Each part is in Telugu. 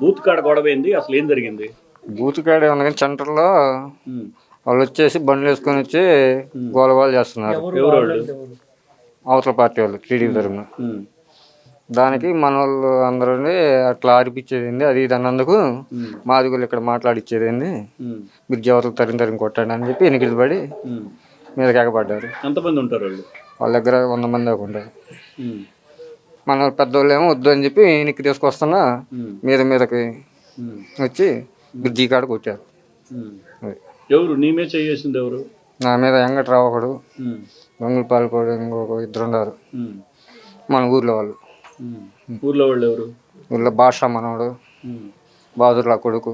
బూత్ కాడ గొడవ ఏంది, అసలు ఏం జరిగింది? బూత్ కాడ ఏమన్నా కానీ సెంటర్లో వాళ్ళు వచ్చేసి బండ్లు వేసుకొని వచ్చి గోలగోలు చేస్తున్నారు. ఎవరు వాళ్ళు? అవతల పార్టీ వాళ్ళు టీడీపీ తరఫున. దానికి మన వాళ్ళు అందరూ అట్లా ఆడిపించేది అది ఇది అన్నందుకు మాదిగోళ్ళు ఇక్కడ మాట్లాడిచ్చేది బ్రిడ్జి అవతల తరిగి కొట్టండి అని చెప్పి ఎన్నికలు పడి మీద ఎగబడ్డారు. ఎంతమంది ఉంటారు వాళ్ళు? వాళ్ళ దగ్గర 100 మంది దాకా ఉంటారు. మన పెద్దోళ్ళు ఏమో వద్దు అని చెప్పి ఎన్నిక తీసుకొస్తున్నా మీదకి వచ్చి బ్రిడ్జి కాడ కొట్టారు. ఎవరు నీ మీద చేసింది? ఎవరు? నా మీద వెంకట్రావు ఒకడు, గంగులపాలు కూడా ఇంకొక 2 ఉన్నారు. మన ఊర్లో వాళ్ళు. ఊర్లో వాళ్ళు ఎవరు? ఊళ్ళో భాష మనవాడు, బహదూర్లా కొడుకు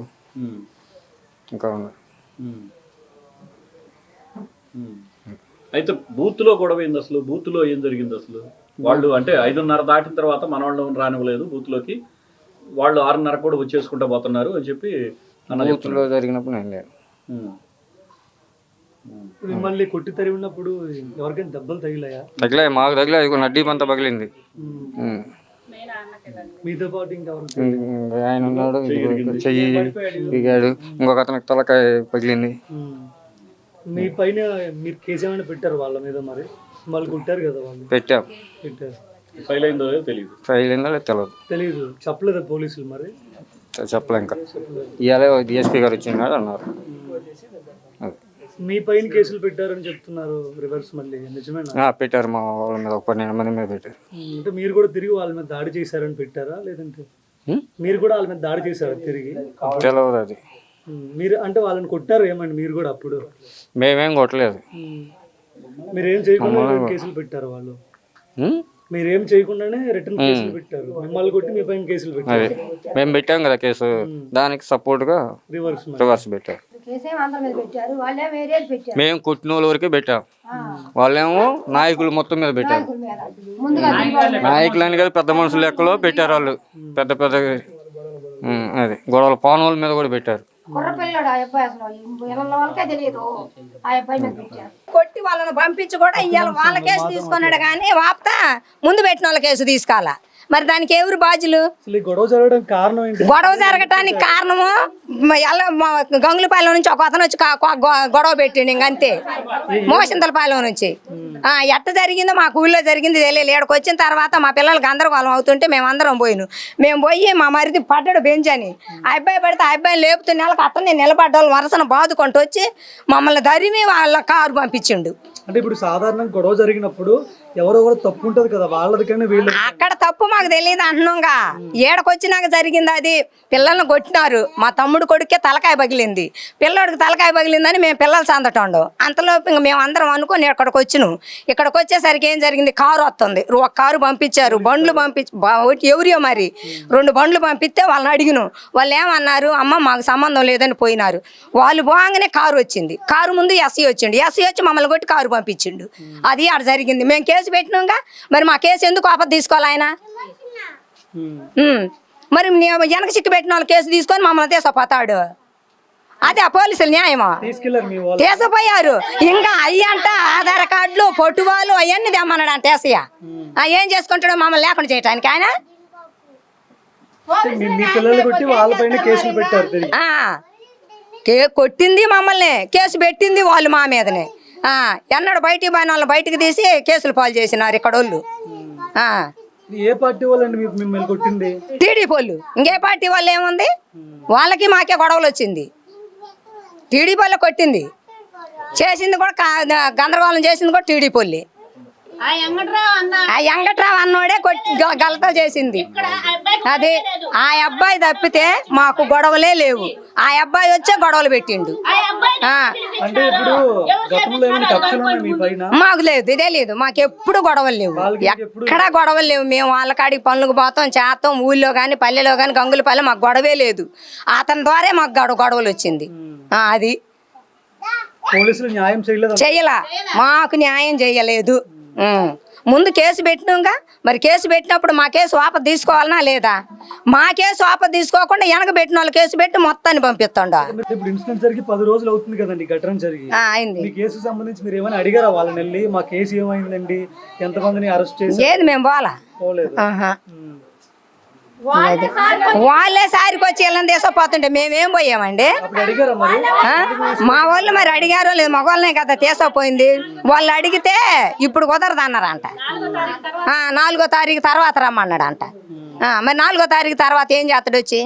ఇంకా ఉన్నారు. అయితే బూత్ లో గొడవ ఏంది అసలు? బూత్ లో ఏం జరిగింది అసలు? వాళ్ళు అంటే 5:30 దాటిన తర్వాత మన వాళ్ళు రానివ్వలేదు బూత్ లోకి, వాళ్ళు 6:30 కూడా వచ్చేసుకుంటా పోతున్నారు అని చెప్పి బూత్ లో జరిగినప్పుడు నేను లేను. మిమ్మల్ని కొట్టి తరి ఉన్నప్పుడు ఎవరికైనా దెబ్బలు తగిలాయా? తగిలాయి, మాకు తగిలాయి. నడ్డీ పంత పగిలింది. మీతో పాటు ఆయన ఉన్నాడు, చెయ్యి దిగాడు, ఇంకొక అతనికి తలకాయ పగిలింది. మీ పైన మీరు కేసు ఏమైనా పెట్టారు వాళ్ళ మీద? మరి వాళ్ళు కొట్టారు కదా వాళ్ళు. పెట్టాం. ఫైల్ అయిందో తెలియదు. ఫైల్ అయిందో తెలియదు. చెప్పలేదు పోలీసులు? మరి చెప్పలే. ఇంకా ఇవాళ డిఎస్పీ గారు వచ్చినాడు అన్నారు. మీ పైన కేసులు పెట్టారని చెప్తున్నారు రివర్స్. మళ్ళీ నిజమేనా? పెట్టారు. మా వాళ్ళ మీద 12 మంది మీద పెట్టారు. అంటే మీరు కూడా తిరిగి వాళ్ళ మీద దాడి చేశారని పెట్టారా? లేదంటే మీరు కూడా వాళ్ళ మీద దాడి చేశారా తిరిగి? తెలియదు అది. మీరు అంటే వాళ్ళని కొట్టారు ఏమండి మీరు కూడా? అప్పుడు మేమేం కొట్టలేదు. మీరేం చేయకుండా కేసులు పెట్టారు వాళ్ళు. మీరేం చేయకుండానే రిటర్న్ కేసులు పెట్టారు. మిమ్మల్ని కొట్టి మీ పైన కేసులు పెట్టారు. మేము పెట్టాం కదా కేసు, దానికి సపోర్ట్ గా రివర్స్ పెట్టారు. మేము కొట్టిన వాళ్ళ వరకే పెట్టాం. వాళ్ళేమో నాయకులు మొత్తం మీద పెట్టారు. నాయకులని కదా పెద్ద మనుషుల లెక్కలో పెట్టారు వాళ్ళు. పెద్ద పెద్ద అది గొడవలు పానోళ్ళ మీద కూడా పెట్టారు. కొట్టి వాళ్ళని పంపించి కూడా ఇవాళ వాళ్ళ కేసు తీసుకున్నాడు కానీ వాప్తా ముందు పెట్టిన వాళ్ళ కేసు తీసుకోవాలా. మరి దానికి ఎవరు బాధ్యులు? గొడవ జరగటానికి కారణము గంగులపాలెం నుంచి ఒక అతను వచ్చి గొడవ పెట్టిండు. ఇంకంతే. మోసింతలపాలెం నుంచి ఎట్ట జరిగిందో మాకు ఊళ్ళో జరిగింది తెలియదు. ఇక్కడికి వచ్చిన తర్వాత మా పిల్లలు గందరగోళం అవుతుంటే మేము పోయి మా మరిది పడ్డాడు బెంచ్ అని. ఆ అబ్బాయి పడితే ఆ అబ్బాయిని లేపుతున్న నెలకు అతన్ని నిలబడ్డ వాళ్ళు వరసన బాదుకుంటూ వచ్చి మమ్మల్ని దరిమి వాళ్ళ కారు పంపించిండు. అంటే ఇప్పుడు సాధారణంగా గొడవ జరిగినప్పుడు ఎవరెవరు తప్పు ఉంటుంది కదా, వాళ్ళది కానీ వీళ్ళు. అక్కడ తప్పు మాకు తెలియదు అంటున్నాగా. ఏడకొచ్చినాక జరిగింది అది. పిల్లల్ని కొట్టినారు. మా తమ్ముడు కొడుకే తలకాయ పగిలింది. పిల్లోడికి తలకాయ పగిలిందని మేము పిల్లలు సందటండు. అంతలోపు ఇంక మేము అందరం అనుకుని ఇక్కడికి వచ్చినాం. ఇక్కడికి వచ్చేసరికి ఏం జరిగింది, కారు వస్తుంది. ఒక కారు పంపించారు, బండ్లు ఎవరియో మరి 2 బండ్లు పంపిస్తే వాళ్ళని అడిగినాం. వాళ్ళు ఏమన్నారు, అమ్మ మాకు సంబంధం లేదని పోయినారు. వాళ్ళు పోగానే కారు వచ్చింది. కారు ముందు ఎస్సీ వచ్చిండు. ఎస్సీ వచ్చి మమ్మల్ని కొట్టి కారు పంపించిండు. అది ఆడ జరిగింది. మేము కేసు పెట్టినాగా. మరి మా కేసు ఎందుకు ఆపద తీసుకోవాలి ఆయన? మరి వెనక చిక్కు పెట్టిన వాళ్ళు కేసు తీసుకొని మమ్మల్ని తీసుకుపోతాడు. అదే ఆ పోలీసులు న్యాయమా? తీసుకుపోయారు. ఇంకా అయ్యంట ఆధార్ కార్డులు పొట్టువాళ్ళు అవన్నీ తెమ్మన్నాడు అంట ఏసయ్య. ఏం చేసుకుంటాడో మమ్మల్ని లేకుండా చేయటానికి ఆయన. కొట్టింది మమ్మల్ని, కేసు పెట్టింది వాళ్ళు మా మీదనే. ఎన్నడు బయటికి పోయిన వాళ్ళు బయటికి తీసి కేసులు పాలు చేసినారు ఇక్కడ వాళ్ళు. ఏ పార్టీ వాళ్ళండి మిమ్మల్ని కొట్టింది? టీడీపీ వాళ్ళు. ఇంకే పార్టీ వాళ్ళు ఏముంది, వాళ్ళకి మాకే గొడవలు వచ్చింది. టీడీపీ వాళ్ళు కొట్టింది, చేసింది కూడా గందరగోళం చేసింది కూడా టీడీపీ వాళ్ళే. ఆ వెంకట్రావు అన్నోడే గలతో చేసింది. అది ఆ అబ్బాయి తప్పితే మాకు గొడవలే లేవు. ఆ అబ్బాయి వచ్చే గొడవలు పెట్టిండు. మాకు లేదు, తెలియదు. మాకు ఎప్పుడు గొడవలు లేవు, ఎక్కడ గొడవలు లేవు. మేము వాళ్ళ కాడికి పనులకు పోతాం, చేస్తాం. ఊళ్ళో కానీ పల్లెలో కానీ గంగులపల్లె మాకు గొడవే లేదు. అతని ద్వారా మాకు గొడవలు వచ్చింది. అది చెయ్యలా, మాకు న్యాయం చెయ్యలేదు. ముందు కేసు పెట్టినాగా. మరి కేసు పెట్టినప్పుడు మా కేసు వాపసు తీసుకోవాలనా లేదా? మా కేసు వాపసు తీసుకోకుండా వెనక పెట్టిన వాళ్ళు కేసు పెట్టి మొత్తాన్ని పంపిస్తాండా. ఇప్పుడు ఇన్సిడెంట్ జరిగి 10 రోజులు అవుతుంది కదండి, ఘటన జరిగి. మీ కేసు సంబంధించి మీరు ఏమైనా అడిగారా వాళ్ళని వెళ్ళి? మా కేసు ఏమైందండి, ఎంతమందిని అరెస్ట్ చేసి? ఏది మేము పోలా. వాళ్ళే సారికి వచ్చి ఇళ్ళని తీసుకుపోతుంటే మేమేం పోయామండి. అప్పుడు అడిగారా మరి? ఆ? మా వాళ్ళు మరి అడిగారో లేదు, మగవాళ్ళనే కదా తీసుకుపోయింది. వాళ్ళు అడిగితే ఇప్పుడు కుదరదు అన్నారంట. 4వ తారీఖు తర్వాత రమ్మన్నాడంట. మరి 4వ తారీఖు తర్వాత ఏం చేస్తాడు వచ్చి?